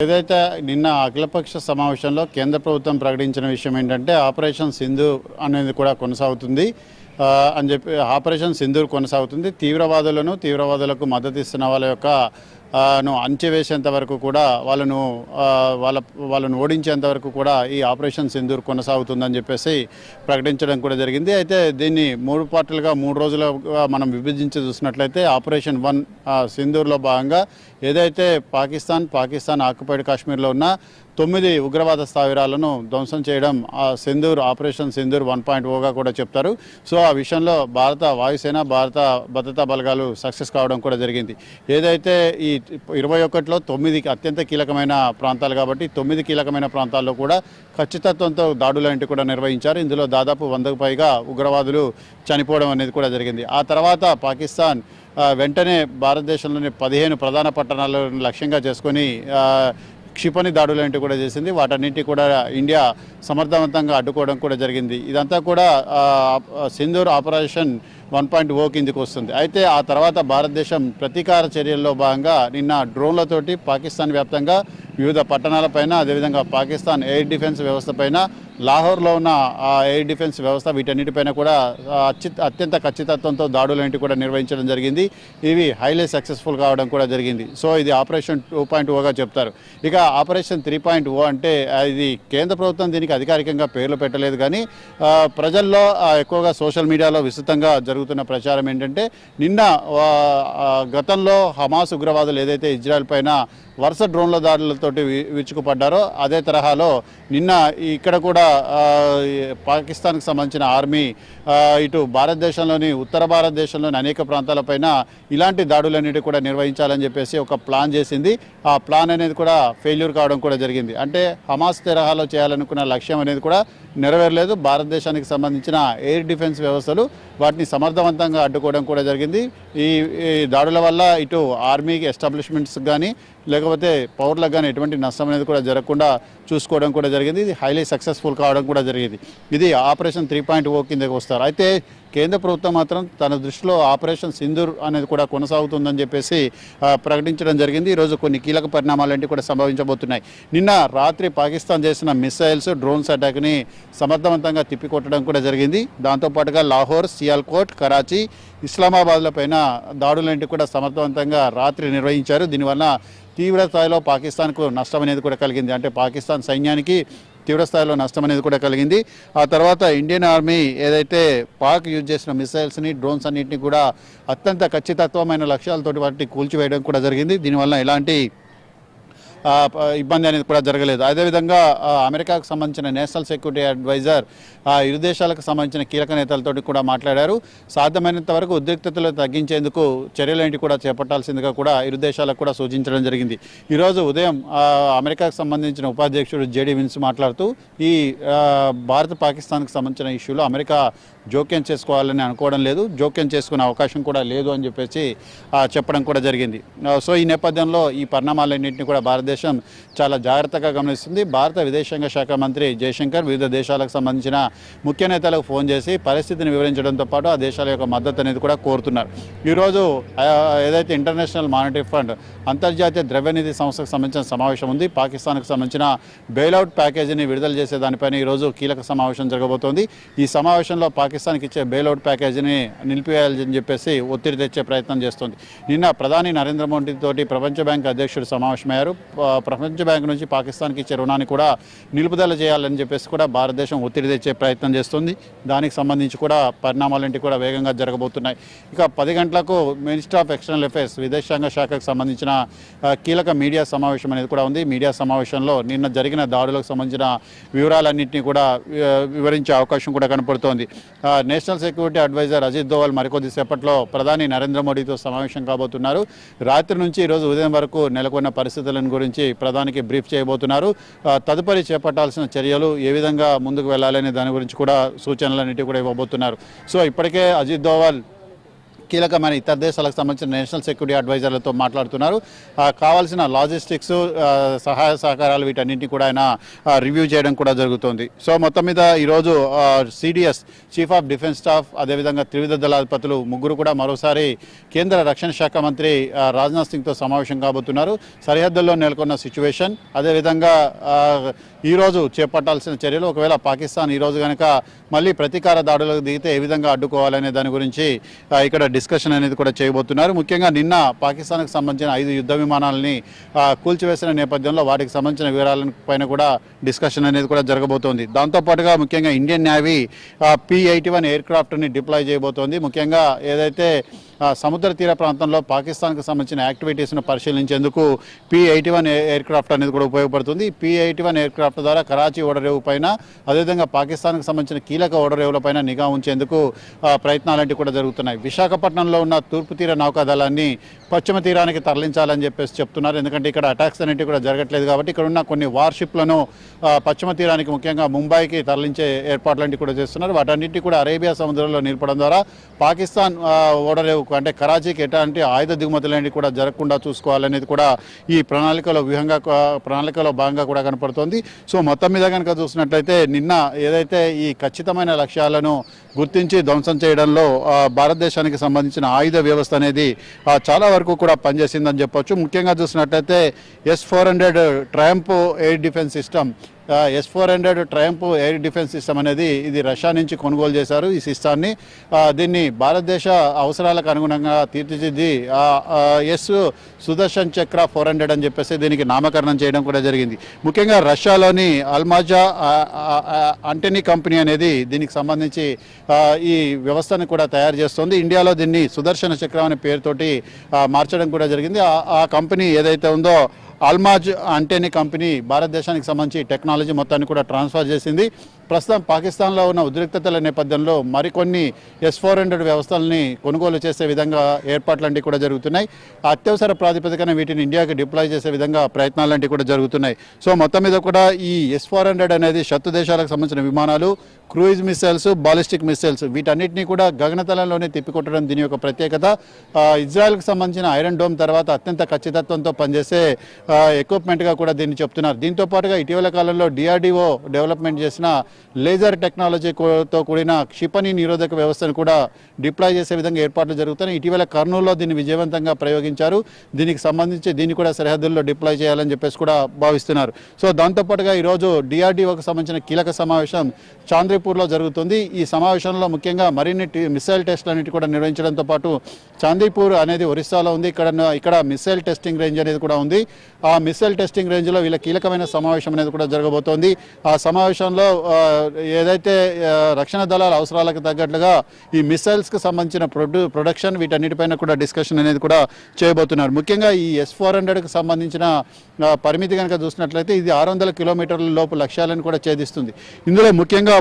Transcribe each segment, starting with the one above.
ఏదైతే నిన్న అఖిలపక్ష సమావేశంలో కేంద్ర ప్రభుత్వం ప్రకటించిన విషయం ఏంటంటే ఆపరేషన్ సింధూర్ అనేది కూడా కొనసాగుతుంది అని చెప్పి ఆపరేషన్ సింధూర్ కొనసాగుతుంది. తీవ్రవాదులకు మద్దతు ఇస్తున్న వాళ్ళ యొక్క అంచెవేసేంత వరకు కూడా వాళ్ళను ఓడించేంత వరకు కూడా ఈ ఆపరేషన్ సింధూర్ కొనసాగుతుందని చెప్పేసి ప్రకటించడం కూడా జరిగింది. అయితే దీన్ని 3 పార్టీలుగా 3 రోజులుగా మనం విభజించి చూసినట్లయితే ఆపరేషన్ 1 సింధూర్లో భాగంగా ఏదైతే పాకిస్తాన్ ఆక్యుపైడ్ కాశ్మీర్లో ఉన్న 9 ఉగ్రవాద స్థావరాలను ధ్వంసం చేయడం ఆపరేషన్ సింధూర్ 1.0గా కూడా చెప్తారు. సో ఆ విషయంలో భారత వాయుసేన, భారత భద్రతా బలగాలు సక్సెస్ కావడం కూడా జరిగింది. ఏదైతే ఈ 21లో 9 అత్యంత కీలకమైన ప్రాంతాలు కాబట్టి 9 కీలకమైన ప్రాంతాల్లో కూడా ఖచ్చితత్వంతో దాడులంటి కూడా నిర్వహించారు. ఇందులో దాదాపు 100కు పైగా ఉగ్రవాదులు చనిపోవడం అనేది కూడా జరిగింది. ఆ తర్వాత పాకిస్తాన్ వెంటనే భారతదేశంలోని 15 ప్రధాన పట్టణాలను లక్ష్యంగా చేసుకొని క్షిపణి దాడులంటూ కూడా చేసింది. వాటన్నింటి కూడా ఇండియా సమర్థవంతంగా అడ్డుకోవడం కూడా జరిగింది. ఇదంతా కూడా సింధూర్ ఆపరేషన్ 1.0 కిందికి వస్తుంది. అయితే ఆ తర్వాత భారతదేశం ప్రతీకార చర్యల్లో భాగంగా నిన్న డ్రోన్లతోటి పాకిస్తాన్ వ్యాప్తంగా వివిధ పట్టణాలపైన, అదేవిధంగా పాకిస్తాన్ ఎయిర్ డిఫెన్స్ వ్యవస్థ పైన, లాహోర్లో ఉన్న ఎయిర్ డిఫెన్స్ వ్యవస్థ, వీటన్నిటిపైన కూడా అత్యంత ఖచ్చితత్వంతో దాడులంటి కూడా నిర్వహించడం జరిగింది. ఇవి హైలీ సక్సెస్ఫుల్ కావడం కూడా జరిగింది. సో ఇది ఆపరేషన్ 2.0గా చెప్తారు. ఇక ఆపరేషన్ 3.0 అంటే ఇది కేంద్ర ప్రభుత్వం దీనికి అధికారికంగా పేర్లు పెట్టలేదు, కానీ ప్రజల్లో ఎక్కువగా సోషల్ మీడియాలో విస్తృతంగా జరుగుతున్న ప్రచారం ఏంటంటే నిన్న గతంలో హమాస్ ఉగ్రవాదులు ఏదైతే ఇజ్రాయెల్ పైన వరుస డ్రోన్ల దాడులతోటి విరుచుకుపడ్డారో అదే తరహాలో నిన్న ఇక్కడ కూడా పాకిస్తాన్కి సంబంధించిన ఆర్మీ ఇటు భారతదేశంలోని ఉత్తర భారతదేశంలోని అనేక ప్రాంతాలపైన ఇలాంటి దాడులన్నిటి కూడా నిర్వహించాలని చెప్పేసి ఒక ప్లాన్ చేసింది. ఆ ప్లాన్ అనేది కూడా ఫెయిల్యూర్ కావడం కూడా జరిగింది. అంటే హమాస్ తరహాలో చేయాలనుకున్న లక్ష్యం అనేది కూడా నెరవేరలేదు. భారతదేశానికి సంబంధించిన ఎయిర్ డిఫెన్స్ వ్యవస్థలు వాటిని సమర్థవంతంగా అడ్డుకోవడం కూడా జరిగింది. ఈ దాడుల వల్ల ఇటు ఆర్మీకి ఎస్టాబ్లిష్మెంట్స్ కానీ లేకపోతే పౌరులకు కానీ ఎటువంటి నష్టం అనేది కూడా జరగకుండా చూసుకోవడం కూడా జరిగింది. ఇది హైలీ సక్సెస్ఫుల్ కావడం కూడా జరిగింది. ఇది ఆపరేషన్ 3.0 కిందకి వస్తారు. అయితే కేంద్ర ప్రభుత్వం మాత్రం తన దృష్టిలో ఆపరేషన్ సింధూర్ అనేది కూడా కొనసాగుతుందని చెప్పేసి ప్రకటించడం జరిగింది. ఈరోజు కొన్ని కీలక పరిణామాలంటే కూడా సంభవించబోతున్నాయి. నిన్న రాత్రి పాకిస్తాన్ చేసిన మిసైల్స్, డ్రోన్స్ అటాక్ని సమర్థవంతంగా తిప్పికొట్టడం కూడా జరిగింది. దాంతోపాటుగా లాహోర్, సియాల్కోట్, కరాచీ, ఇస్లామాబాద్ల పైన దాడులంటి కూడా సమర్థవంతంగా రాత్రి నిర్వహించారు. దీనివల్ల తీవ్ర స్థాయిలో పాకిస్తాన్కు నష్టం అనేది కూడా కలిగింది. అంటే పాకిస్తాన్ సైన్యానికి తీవ్రస్థాయిలో నష్టం అనేది కూడా కలిగింది. ఆ తర్వాత ఇండియన్ ఆర్మీ ఏదైతే పాక్ యూజ్ చేసిన మిసైల్స్ని, డ్రోన్స్ అన్నింటినీ కూడా అత్యంత ఖచ్చితత్వమైన లక్ష్యాలతోటి వాటిని కూల్చివేయడం కూడా జరిగింది. దీనివల్ల ఎలాంటి ఇబ్బంది అనేది కూడా జరగలేదు. అదేవిధంగా అమెరికాకు సంబంధించిన నేషనల్ సెక్యూరిటీ అడ్వైజర్ ఇరు దేశాలకు సంబంధించిన కీలక నేతలతో కూడా మాట్లాడారు. సాధ్యమైనంత వరకు ఉద్రిక్తతలు తగ్గించేందుకు చర్యలేంటి కూడా చేపట్టాల్సిందిగా కూడా ఇరు దేశాలకు కూడా సూచించడం జరిగింది. ఈరోజు ఉదయం అమెరికాకు సంబంధించిన ఉపాధ్యక్షుడు జేడీ విన్స్ మాట్లాడుతూ ఈ భారత్ పాకిస్తాన్కి సంబంధించిన ఇష్యూలో అమెరికా జోక్యం చేసుకోవాలని అనుకోవడం లేదు, జోక్యం చేసుకునే అవకాశం కూడా లేదు అని చెప్పేసి చెప్పడం కూడా జరిగింది. సో ఈ నేపథ్యంలో ఈ పరిణామాలన్నింటినీ కూడా భారతదేశం చాలా జాగ్రత్తగా గమనిస్తుంది. భారత విదేశాంగ శాఖ మంత్రి జయశంకర్ వివిధ దేశాలకు సంబంధించిన ముఖ్య నేతలకు ఫోన్ చేసి పరిస్థితిని వివరించడంతో పాటు ఆ దేశాల యొక్క మద్దతు అనేది కూడా కోరుతున్నారు. ఈరోజు ఏదైతే ఇంటర్నేషనల్ మానిటరీ ఫండ్, అంతర్జాతీయ ద్రవ్యనిధి సంస్థకు సంబంధించిన సమావేశం ఉంది. పాకిస్తాన్కు సంబంధించిన బెయిల్అవుట్ ప్యాకేజీని విడుదల చేసే దానిపైన ఈరోజు కీలక సమావేశం జరగబోతోంది. ఈ సమావేశంలో పాకిస్తాన్కి ఇచ్చే బెయిల్అవుట్ ప్యాకేజీని నిలిపివేయాలని చెప్పేసి ఒత్తిడి తెచ్చే ప్రయత్నం చేస్తుంది. నిన్న ప్రధాని నరేంద్ర మోడీ తోటి ప్రపంచ బ్యాంక్ అధ్యక్షుడు సమావేశమయ్యారు. ప్రపంచ బ్యాంక్ నుంచి పాకిస్తాన్కి ఇచ్చే రుణాన్ని కూడా నిలుపుదల చేయాలని చెప్పేసి కూడా భారతదేశం ఒత్తిడి తెచ్చే ప్రయత్నం చేస్తుంది. దానికి సంబంధించి కూడా పరిణామాలంటి కూడా వేగంగా జరగబోతున్నాయి. ఇక 10 గంటలకు మినిస్టర్ ఆఫ్ ఎక్స్టర్నల్ అఫైర్స్, విదేశాంగ శాఖకు సంబంధించిన కీలక మీడియా సమావేశం అనేది కూడా ఉంది. మీడియా సమావేశంలో నిన్న జరిగిన దాడులకు సంబంధించిన వివరాలన్నింటినీ కూడా వివరించే అవకాశం కూడా కనపడుతోంది. National security advisor Ajit Doval మరికొద్ది సేపట్లో ప్రధాని నరేంద్ర మోడీతో సమావేశం కాబోతున్నారు. రాత్రి నుంచి ఈరోజు ఉదయం వరకు నెలకొన్న పరిస్థితులను గురించి ప్రధానికి బ్రీఫ్ చేయబోతున్నారు. తదుపరి చేపట్టాల్సిన చర్యలు ఏ విధంగా ముందుకు వెళ్ళాలనే దాని గురించి కూడా సూచనలన్నిటి కూడా ఇవ్వబోతున్నారు. సో ఇప్పటికే అజిత్ దోవల్ కీలకమైన ఇతర దేశాలకు సంబంధించిన నేషనల్ సెక్యూరిటీ అడ్వైజర్లతో మాట్లాడుతున్నారు. కావాల్సిన లాజిస్టిక్స్, సహాయ సహకారాలు వీటన్నింటినీ కూడా ఆయన రివ్యూ చేయడం కూడా జరుగుతుంది. సో మొత్తం మీద ఈరోజు CDS chief of defence staff, అదేవిధంగా త్రివిధ దళాధిపతులు ముగ్గురు కూడా మరోసారి కేంద్ర రక్షణ శాఖ మంత్రి రాజ్నాథ్ సింగ్తో సమావేశం కాబోతున్నారు. సరిహద్దుల్లో నెలకొన్న సిచ్యువేషన్, అదేవిధంగా ఈరోజు చేపట్టాల్సిన చర్యలు, ఒకవేళ పాకిస్తాన్ ఈరోజు కనుక మళ్ళీ ప్రతీకార దాడులకు దిగితే ఏ విధంగా అడ్డుకోవాలనే దాని గురించి ఇక్కడ డిస్కషన్ అనేది కూడా చేయబోతున్నారు. ముఖ్యంగా నిన్న పాకిస్తాన్కు సంబంధించిన 5 యుద్ధ విమానాలని కూల్చివేసిన నేపథ్యంలో వాటికి సంబంధించిన వివరాల పైన కూడా డిస్కషన్ అనేది కూడా జరగబోతోంది. దాంతోపాటుగా ముఖ్యంగా ఇండియన్ నేవీ P-81 ఎయిర్ క్రాఫ్ట్ని డిప్లాయ్ చేయబోతోంది. ముఖ్యంగా ఏదైతే సముద్ర తీర ప్రాంతంలో పాకిస్తాన్కు సంబంధించిన యాక్టివిటీస్ను పరిశీలించేందుకు P-81 ఎయిర్ క్రాఫ్ట్ అనేది కూడా ఉపయోగపడుతుంది. P-81 ఎయిర్ క్రాఫ్ట్ ద్వారా కరాచీ ఓడరేవు పైన, అదేవిధంగా పాకిస్తాన్కు సంబంధించిన కీలక ఓడరేవులపైన నిఘా ఉంచేందుకు ప్రయత్నాలంటివి కూడా జరుగుతున్నాయి. విశాఖపట్నంలో ఉన్న తూర్పు తీర నౌకాదళాన్ని పశ్చిమ తీరానికి తరలించాలని చెప్పేసి చెప్తున్నారు. ఎందుకంటే ఇక్కడ అటాక్స్ అనేవి కూడా జరగట్లేదు కాబట్టి ఇక్కడ ఉన్న కొన్ని వార్షిప్లను పశ్చిమ తీరానికి, ముఖ్యంగా ముంబైకి తరలించే ఏర్పాట్లంటివి కూడా చేస్తున్నారు. వాటన్నిటి కూడా అరేబియా సముద్రంలో నిలపడం ద్వారా పాకిస్తాన్ ఓడరేవు అంటే కరాచీకి ఎలాంటి ఆయుధ దిగుమతులనేవి కూడా జరగకుండా చూసుకోవాలనేది కూడా ఈ ప్రణాళికలో భాగంగా కూడా కనపడుతోంది. సో మొత్తం మీద కనుక చూసినట్లయితే నిన్న ఏదైతే ఈ ఖచ్చితమైన లక్ష్యాలను గుర్తించి ధ్వంసం చేయడంలో భారతదేశానికి సంబంధించిన ఆయుధ వ్యవస్థ అనేది చాలా వరకు కూడా పనిచేసిందని చెప్పొచ్చు. ముఖ్యంగా చూసినట్లయితే S-400 Triumph air defence system, S-400 Triumph air defence system అనేది ఇది రష్యా నుంచి కొనుగోలు చేశారు. ఈ సిస్టాన్ని దీన్ని భారతదేశ అవసరాలకు అనుగుణంగా తీర్చిదిద్ది సుదర్శన్ చక్ర 400 అని చెప్పేసి దీనికి నామకరణం చేయడం కూడా జరిగింది. ముఖ్యంగా రష్యాలోని అల్మాజా అంటెనీ కంపెనీ అనేది దీనికి సంబంధించి ఈ వ్యవస్థను కూడా తయారు చేస్తుంది. ఇండియాలో దీన్ని సుదర్శన చక్రం అనే పేరుతోటి మార్చడం కూడా జరిగింది. ఆ కంపెనీ ఏదైతే ఉందో అల్మాజ్ అంటెనీ కంపెనీ భారతదేశానికి సంబంధించి టెక్నాలజీ మొత్తాన్ని కూడా ట్రాన్స్ఫర్ చేసింది. ప్రస్తుతం పాకిస్తాన్లో ఉన్న ఉద్రిక్తతల నేపథ్యంలో మరికొన్ని S-400 వ్యవస్థల్ని కొనుగోలు చేసే విధంగా ఏర్పాట్లంటివి కూడా జరుగుతున్నాయి. అత్యవసర ప్రాతిపదికన వీటిని ఇండియాకి డిప్లాయ్ చేసే విధంగా ప్రయత్నాలంటివి కూడా జరుగుతున్నాయి. సో మొత్తం మీద కూడా ఈ S-400 అనేది శత్రు దేశాలకు సంబంధించిన విమానాలు, క్రూయిజ్ మిసైల్స్, బాలిస్టిక్ మిసైల్స్ వీటన్నిటినీ కూడా గగనతలంలోనే తిప్పికొట్టడం దీని యొక్క ప్రత్యేకత. ఇజ్రాయెల్కి సంబంధించిన ఐరన్ డోమ్ తర్వాత అత్యంత ఖచ్చితత్వంతో పనిచేసే ఎక్విప్మెంట్గా కూడా దీన్ని చెప్తున్నారు. దీంతో పాటుగా ఇటీవల కాలంలో DRDO డెవలప్మెంట్ చేసిన లేజర్ టెక్నాలజీతో కూడిన క్షిపణి నిరోధక వ్యవస్థను కూడా డిప్లాయ్ చేసే విధంగా ఏర్పాట్లు జరుగుతున్నాయి. ఇటీవల కర్నూలులో దీన్ని విజయవంతంగా ప్రయోగించారు. దీనికి సంబంధించి దీన్ని కూడా సరిహద్దుల్లో డిప్లాయ్ చేయాలని చెప్పేసి కూడా భావిస్తున్నారు. సో దాంతోపాటుగా ఈరోజు DRDOకి సంబంధించిన కీలక సమావేశం చాంద్రీపూర్లో జరుగుతుంది. ఈ సమావేశంలో ముఖ్యంగా మరిన్ని మిసైల్ టెస్టులన్నిటి కూడా నిర్వహించడంతో పాటు చాందీపూర్ అనేది ఒరిస్సాలో ఉంది. ఇక్కడ మిసైల్ టెస్టింగ్ రేంజ్ అనేది కూడా ఉంది. ఆ మిసైల్ టెస్టింగ్ రేంజ్లో వీళ్ళ కీలకమైన సమావేశం అనేది కూడా జరగబోతోంది. ఆ సమావేశంలో ఏదైతే రక్షణ దళాల అవసరాలకు తగ్గట్లుగా ఈ మిసైల్స్కి సంబంధించిన ప్రొడక్షన్ వీటన్నిటిపైన కూడా డిస్కషన్ అనేది కూడా చేయబోతున్నారు. ముఖ్యంగా ఈ S-400కి సంబంధించిన పరిమితి కనుక చూసినట్లయితే ఇది 600 కిలోమీటర్ల లోపు లక్ష్యాలను కూడా ఛేదిస్తుంది. ఇందులో ముఖ్యంగా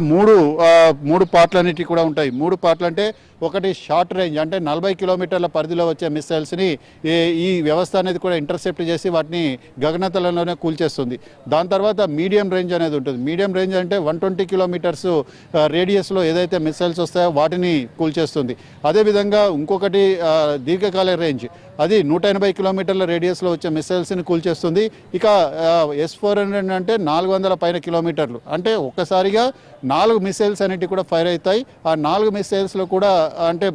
మూడు పార్ట్లన్నిటి కూడా ఉంటాయి. 3 పార్ట్లు అంటే ఒకటి షార్ట్ రేంజ్ అంటే 40 కిలోమీటర్ల పరిధిలో వచ్చే మిసైల్స్ని ఈ వ్యవస్థ అనేది కూడా ఇంటర్సెప్ట్ చేసి వాటిని గగనతలంలోనే కూల్చేస్తుంది. దాని తర్వాత మీడియం రేంజ్ అనేది ఉంటుంది. మీడియం రేంజ్ అంటే 120 కిలోమీటర్స్ రేడియస్లో ఏదైతే మిసైల్స్ వస్తాయో వాటిని కూల్చేస్తుంది. అదేవిధంగా ఇంకొకటి దీర్ఘకాల రేంజ్, అది 180 కిలోమీటర్ల రేడియస్లో వచ్చే మిసైల్స్ని కూల్చేస్తుంది. ఇక S-400 అంటే 400 పైన కిలోమీటర్లు, అంటే ఒక్కసారిగా 4 మిసైల్స్ అనేటివి కూడా ఫైర్ అవుతాయి. ఆ 4 మిసైల్స్లో కూడా అంటే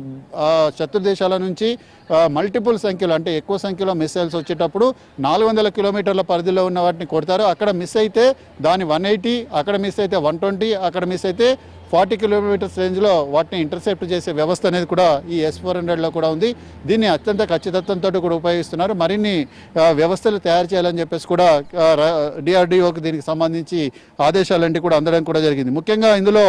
శత్రు దేశాల నుంచి మల్టిపుల్ సంఖ్యలో అంటే ఎక్కువ సంఖ్యలో మిసైల్స్ వచ్చేటప్పుడు 400 కిలోమీటర్ల పరిధిలో ఉన్న వాటిని కొడతారు. అక్కడ మిస్ అయితే దాని 180, అక్కడ మిస్ అయితే 120, అక్కడ మిస్ అయితే 40 కిలోమీటర్స్ రేంజ్లో వాటిని ఇంటర్సెప్ట్ చేసే వ్యవస్థ అనేది కూడా ఈ S-400లో కూడా ఉంది. దీన్ని అత్యంత ఖచ్చితత్వంతో కూడా ఉపయోగిస్తున్నారు. మరిన్ని వ్యవస్థలు తయారు చేయాలని చెప్పేసి కూడా DRDOకి దీనికి సంబంధించి ఆదేశాలంటే కూడా అందడం కూడా జరిగింది. ముఖ్యంగా ఇందులో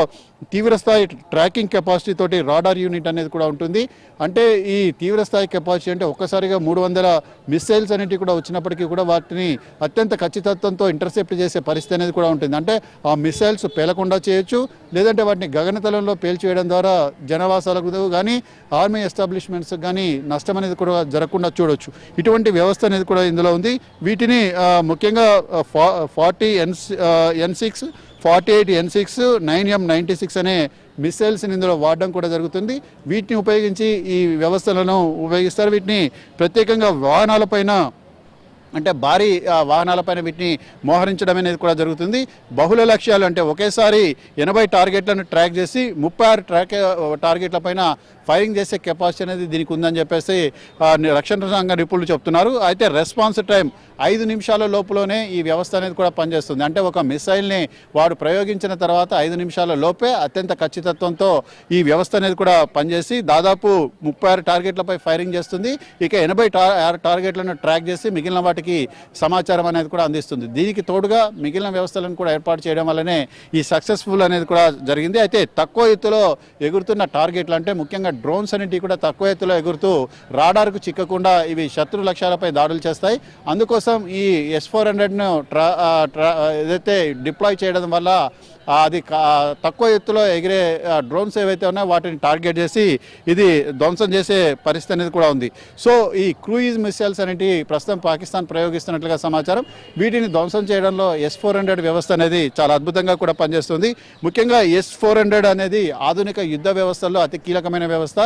తీవ్రస్థాయి ట్రాకింగ్ కెపాసిటీ తోటి రాడార్ యూనిట్ అనేది కూడా ఉంటుంది. అంటే ఈ తీవ్రస్థాయి కెపాసిటీ అంటే ఒక్కసారిగా 300 మిసైల్స్ అనేటివి కూడా వచ్చినప్పటికీ కూడా వాటిని అత్యంత ఖచ్చితత్వంతో ఇంటర్సెప్ట్ చేసే పరిస్థితి అనేది కూడా ఉంటుంది. అంటే ఆ మిసైల్స్ పేలకుండా చేయొచ్చు, లేదంటే వాటిని గగనతలంలో పేల్చివేయడం ద్వారా జనవాసాలకు కానీ ఆర్మీ ఎస్టాబ్లిష్మెంట్స్ కానీ నష్టం అనేది కూడా జరగకుండా చూడొచ్చు. ఇటువంటి వ్యవస్థ అనేది కూడా ఇందులో ఉంది. వీటిని ముఖ్యంగా 40 N6, 48 N6, 9M96 అనే మిసైల్స్ని ఇందులో వాడడం కూడా జరుగుతుంది. వీటిని ఉపయోగించి ఈ వ్యవస్థలను ఉపయోగిస్తారు. వీటిని ప్రత్యేకంగా వాహనాలపైన అంటే భారీ వాహనాలపైన వీటిని మోహరించడం అనేది కూడా జరుగుతుంది. బహుళ లక్ష్యాలు అంటే ఒకేసారి 80 టార్గెట్లను ట్రాక్ చేసి 36 టార్గెట్లపైన ఫైరింగ్ చేసే కెపాసిటీ అనేది దీనికి ఉందని చెప్పేసి రక్షణ రంగ నిపుణులు చెప్తున్నారు. అయితే రెస్పాన్స్ టైం 5 నిమిషాల లోపులోనే ఈ వ్యవస్థ అనేది కూడా పనిచేస్తుంది. అంటే ఒక మిసైల్ని వాడు ప్రయోగించిన తర్వాత 5 నిమిషాల లోపే అత్యంత ఖచ్చితత్వంతో ఈ వ్యవస్థ అనేది కూడా పనిచేసి దాదాపు 36 టార్గెట్లపై ఫైరింగ్ చేస్తుంది. ఇక 80 టార్గెట్లను ట్రాక్ చేసి మిగిలిన వాటికి సమాచారం అనేది కూడా అందిస్తుంది. దీనికి తోడుగా మిగిలిన వ్యవస్థలను కూడా ఏర్పాటు చేయడం వల్లనే ఈ సక్సెస్ఫుల్ అనేది కూడా జరిగింది. అయితే తక్కువ ఎత్తులో ఎగురుతున్న టార్గెట్లు అంటే ముఖ్యంగా డ్రోన్స్ అనేటివి కూడా తక్కువ ఎత్తులో ఎగురుతూ రాడార్కు చిక్కకుండా ఇవి శత్రు లక్ష్యాలపై దాడులు చేస్తాయి. అందుకోసం ఈ S-400ను ఏదైతే డిప్లాయ్ చేయడం వల్ల అది తక్కువ ఎత్తులో ఎగిరే డ్రోన్స్ ఏవైతే ఉన్నాయో వాటిని టార్గెట్ చేసి ఇది ధ్వంసం చేసే పరిస్థితి అనేది కూడా ఉంది. సో ఈ క్రూయిజ్ మిసైల్స్ అనేటివి ప్రస్తుతం పాకిస్తాన్ ప్రయోగిస్తున్నట్లుగా సమాచారం. వీటిని ధ్వంసం చేయడంలో S-400 వ్యవస్థ అనేది చాలా అద్భుతంగా కూడా పనిచేస్తుంది. ముఖ్యంగా S-400 అనేది ఆధునిక యుద్ధ వ్యవస్థల్లో అతి కీలకమైన వ్యవస్థ.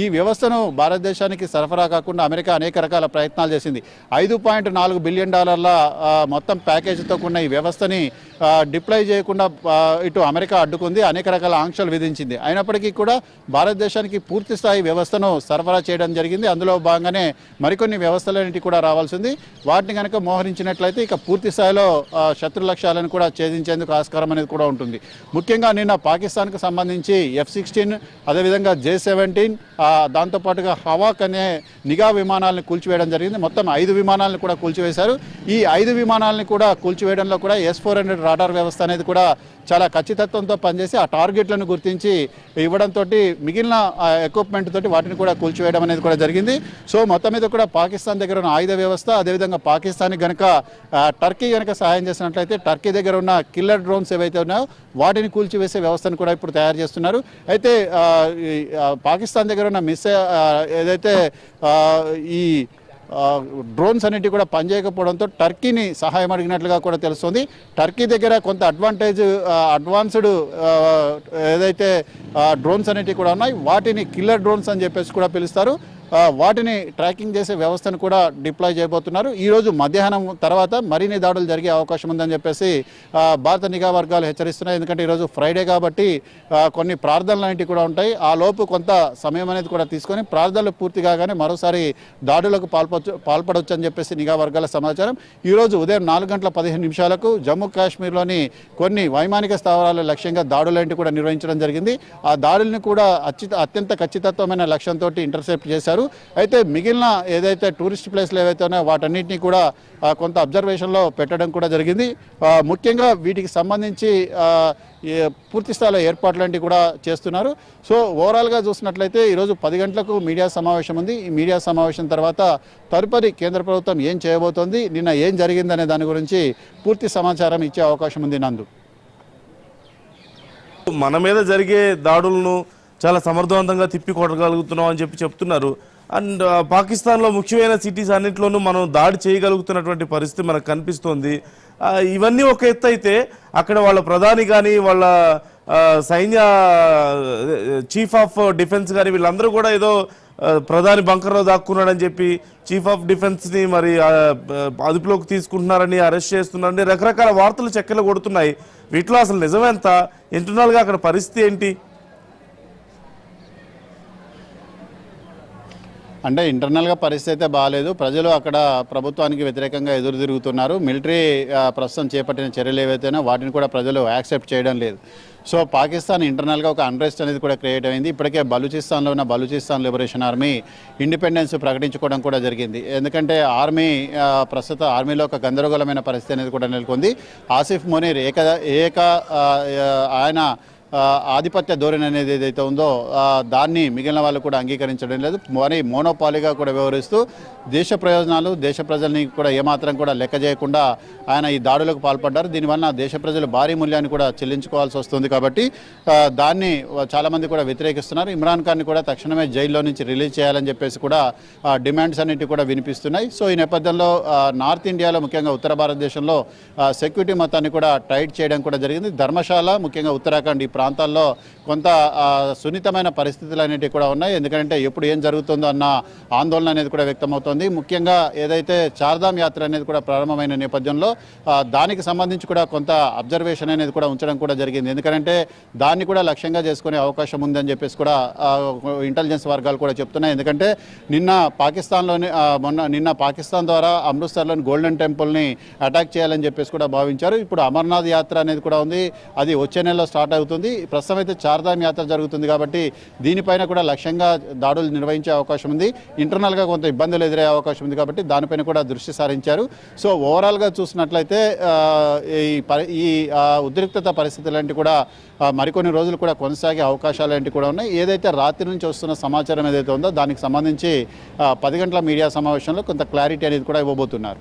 ఈ వ్యవస్థను భారతదేశానికి సరఫరా కాకుండా అమెరికా అనేక రకాల ప్రయత్నాలు చేసింది. $5.4 బిలియన్ మొత్తం ప్యాకేజీతో కూడిన ఈ వ్యవస్థని డిప్లాయ్ చేయకుండా ఇటు అమెరికా అడ్డుకుంది, అనేక రకాల ఆంక్షలు విధించింది. అయినప్పటికీ కూడా భారతదేశానికి పూర్తి స్థాయి వ్యవస్థను సరఫరా చేయడం జరిగింది. అందులో భాగంగానే మరికొన్ని వ్యవస్థలన్నిటి కూడా రావాల్సింది. వాటిని కనుక మోహరించినట్లయితే ఇక పూర్తి స్థాయిలో శత్రు లక్ష్యాలను కూడా ఛేదించేందుకు ఆస్కారం అనేది కూడా ఉంటుంది. ముఖ్యంగా నిన్న పాకిస్తాన్కు సంబంధించి F-16 అదేవిధంగా J-17 దాంతోపాటుగా హవాక్ అనే నిఘా విమానాలను కూల్చివేయడం జరిగింది. మొత్తం 5 విమానాలను కూడా కూల్చివేశారు. ఈ 5 విమానాలను కూడా కూల్చివేయడంలో కూడా S-400 రాడార్ వ్యవస్థ అనేది కూడా చాలా ఖచ్చితత్వంతో పనిచేసి ఆ టార్గెట్లను గుర్తించి ఇవ్వడంతో మిగిలిన ఎక్విప్మెంట్ తోటి వాటిని కూడా కూల్చివేయడం అనేది కూడా జరిగింది. సో మొత్తం మీద కూడా పాకిస్తాన్ దగ్గర ఉన్న ఆయుధ వ్యవస్థ అదేవిధంగా పాకిస్తాన్కి కనుక టర్కీ కనుక సహాయం చేసినట్లయితే టర్కీ దగ్గర ఉన్న కిల్లర్ డ్రోన్స్ ఏవైతే ఉన్నాయో వాటిని కూల్చివేసే వ్యవస్థను కూడా ఇప్పుడు తయారు చేస్తున్నారు. అయితే పాకిస్తాన్ దగ్గర ఉన్న ఏదైతే ఈ డ్రోన్స్ అన్నిటి కూడా పనిచేయకపోవడంతో టర్కీని సహాయం అడిగినట్లుగా కూడా తెలుస్తుంది. టర్కీ దగ్గర కొంత అడ్వాన్స్డ్ ఏదైతే డ్రోన్స్ అనేటివి కూడా ఉన్నాయి వాటిని కిల్లర్ డ్రోన్స్ అని చెప్పేసి కూడా పిలుస్తారు. వాటిని ట్రాకింగ్ చేసే వ్యవస్థను కూడా డిప్లాయ్ చేయబోతున్నారు. ఈరోజు మధ్యాహ్నం తర్వాత మరిన్ని దాడులు జరిగే అవకాశం ఉందని చెప్పేసి భారత నిఘా వర్గాలు హెచ్చరిస్తున్నాయి. ఎందుకంటే ఈరోజు ఫ్రైడే కాబట్టి కొన్ని ప్రార్థనలు అనేటివి కూడా ఉంటాయి. ఆ లోపు కొంత సమయం అనేది కూడా తీసుకొని ప్రార్థనలు పూర్తి కాగానే మరోసారి దాడులకు పాల్పడవచ్చు అని చెప్పేసి నిఘా వర్గాల సమాచారం. ఈరోజు ఉదయం 4:15 జమ్మూ కాశ్మీర్లోని కొన్ని వైమానిక స్థావరాల లక్ష్యంగా దాడులంటి కూడా నిర్వహించడం జరిగింది. ఆ దాడుల్ని కూడా అత్యంత ఖచ్చితత్వమైన లక్ష్యంతో ఇంటర్సెప్ట్ చేశారు. అయితే మిగిలిన ఏదైతే టూరిస్ట్ ప్లేస్లు ఏవైతే ఉన్నాయో వాటన్నిటిని కూడా కొంత అబ్జర్వేషన్లో పెట్టడం కూడా జరిగింది. ముఖ్యంగా వీటికి సంబంధించి పూర్తి స్థాయిలో ఏర్పాట్లంటివి కూడా చేస్తున్నారు. సో ఓవరాల్గా చూసినట్లయితే ఈరోజు 10 గంటలకు మీడియా సమావేశం ఉంది. ఈ మీడియా సమావేశం తర్వాత తదుపరి కేంద్ర ప్రభుత్వం ఏం చేయబోతోంది, నిన్న ఏం జరిగిందనే దాని గురించి పూర్తి సమాచారం ఇచ్చే అవకాశం ఉంది. నందు, మన మీద జరిగే దాడులను చాలా సమర్థవంతంగా తిప్పికొట్టగలుగుతున్నాం అని చెప్తున్నారు. అండ్ పాకిస్తాన్లో ముఖ్యమైన సిటీస్ అన్నింటిలోనూ మనం దాడి చేయగలుగుతున్నటువంటి పరిస్థితి మనకు కనిపిస్తోంది. ఇవన్నీ ఒక ఎత్తు అయితే అక్కడ వాళ్ళ ప్రధాని కానీ వాళ్ళ సైన్య చీఫ్ ఆఫ్ డిఫెన్స్ కానీ వీళ్ళందరూ కూడా ఏదో ప్రధాని బంకర్లో దాక్కున్నాడని చెప్పి చీఫ్ ఆఫ్ డిఫెన్స్ని మరి అదుపులోకి తీసుకుంటున్నారని, అరెస్ట్ చేస్తున్నారని రకరకాల వార్తలు చక్కెలు కొడుతున్నాయి. వీటిలో అసలు నిజమేంత, ఇంటర్నల్గా అక్కడ పరిస్థితి ఏంటి? అంటే ఇంటర్నల్గా పరిస్థితి అయితే బాగాలేదు. ప్రజలు అక్కడ ప్రభుత్వానికి వ్యతిరేకంగా ఎదురు తిరుగుతున్నారు. మిలిటరీ ప్రస్తుతం చేపట్టిన చర్యలు ఏవైతేనో వాటిని కూడా ప్రజలు యాక్సెప్ట్ చేయడం లేదు. సో పాకిస్తాన్ ఇంటర్నల్గా ఒక అన్రెస్ట్ అనేది కూడా క్రియేట్ అయింది. ఇప్పటికే బలూచిస్తాన్లో ఉన్న బలూచిస్తాన్ లిబరేషన్ ఆర్మీ ఇండిపెండెన్స్ ప్రకటించుకోవడం కూడా జరిగింది. ఎందుకంటే ప్రస్తుత ఆర్మీలో ఒక గందరగోళమైన పరిస్థితి అనేది కూడా నెలకొంది. ఆసిఫ్ మునీర్ ఆయన ఆధిపత్య ధోరణి అనేది ఏదైతే ఉందో దాన్ని మిగిలిన వాళ్ళు కూడా అంగీకరించడం లేదు. మరి మోనోపాలిగా కూడా వ్యవహరిస్తూ దేశ ప్రయోజనాలు, దేశ ప్రజల్ని కూడా ఏమాత్రం కూడా లెక్క చేయకుండా ఆయన ఈ దాడులకు పాల్పడ్డారు. దీనివల్ల దేశ ప్రజలు భారీ మూల్యాన్ని కూడా చెల్లించుకోవాల్సి వస్తుంది. కాబట్టి దాన్ని చాలామంది కూడా వ్యతిరేకిస్తున్నారు. ఇమ్రాన్ ఖాన్ని కూడా తక్షణమే జైల్లో నుంచి రిలీజ్ చేయాలని చెప్పేసి కూడా డిమాండ్స్ అన్నిటి కూడా వినిపిస్తున్నాయి. సో ఈ నేపథ్యంలో నార్త్ ఇండియాలో ముఖ్యంగా ఉత్తర భారతదేశంలో సెక్యూరిటీ మొత్తాన్ని కూడా టైట్ చేయడం కూడా జరిగింది. ధర్మశాల ముఖ్యంగా ఉత్తరాఖండ్ ఈ ప్రాంతాల్లో కొంత సున్నితమైన పరిస్థితులు అనేటివి కూడా ఉన్నాయి. ఎందుకంటే ఎప్పుడు ఏం జరుగుతుందో అన్న ఆందోళన అనేది కూడా వ్యక్తమవుతోంది. ముఖ్యంగా ఏదైతే చార్ధామ్ యాత్ర అనేది కూడా ప్రారంభమైన నేపథ్యంలో దానికి సంబంధించి కూడా కొంత అబ్జర్వేషన్ అనేది కూడా ఉంచడం కూడా జరిగింది. ఎందుకంటే దాన్ని కూడా లక్ష్యంగా చేసుకునే అవకాశం ఉందని చెప్పేసి కూడా ఇంటెలిజెన్స్ వర్గాలు కూడా చెప్తున్నాయి. ఎందుకంటే నిన్న పాకిస్తాన్ ద్వారా అమృత్సర్లోని గోల్డెన్ టెంపుల్ని అటాక్ చేయాలని చెప్పేసి కూడా భావించారు. ఇప్పుడు అమర్నాథ్ యాత్ర అనేది కూడా ఉంది, అది వచ్చే నెలలో స్టార్ట్ అవుతుంది. ప్రస్తుతం అయితే చార్ధామ్ యాత్ర జరుగుతుంది కాబట్టి దీనిపైన కూడా లక్ష్యంగా దాడులు నిర్వహించే అవకాశం ఉంది. ఇంటర్నల్గా కొంత ఇబ్బందులు ఎదురయ్యే అవకాశం ఉంది కాబట్టి దానిపైన కూడా దృష్టి సారించారు. సో ఓవరాల్గా చూసినట్లయితే ఈ ఉద్రిక్తత పరిస్థితులు లాంటివి కూడా మరికొన్ని రోజులు కూడా కొనసాగే అవకాశాలు లాంటివి కూడా ఉన్నాయి. ఏదైతే రాత్రి నుంచి వస్తున్న సమాచారం ఏదైతే ఉందో దానికి సంబంధించి 10 గంటల మీడియా సమావేశంలో కొంత క్లారిటీ అనేది కూడా ఇవ్వబోతున్నారు.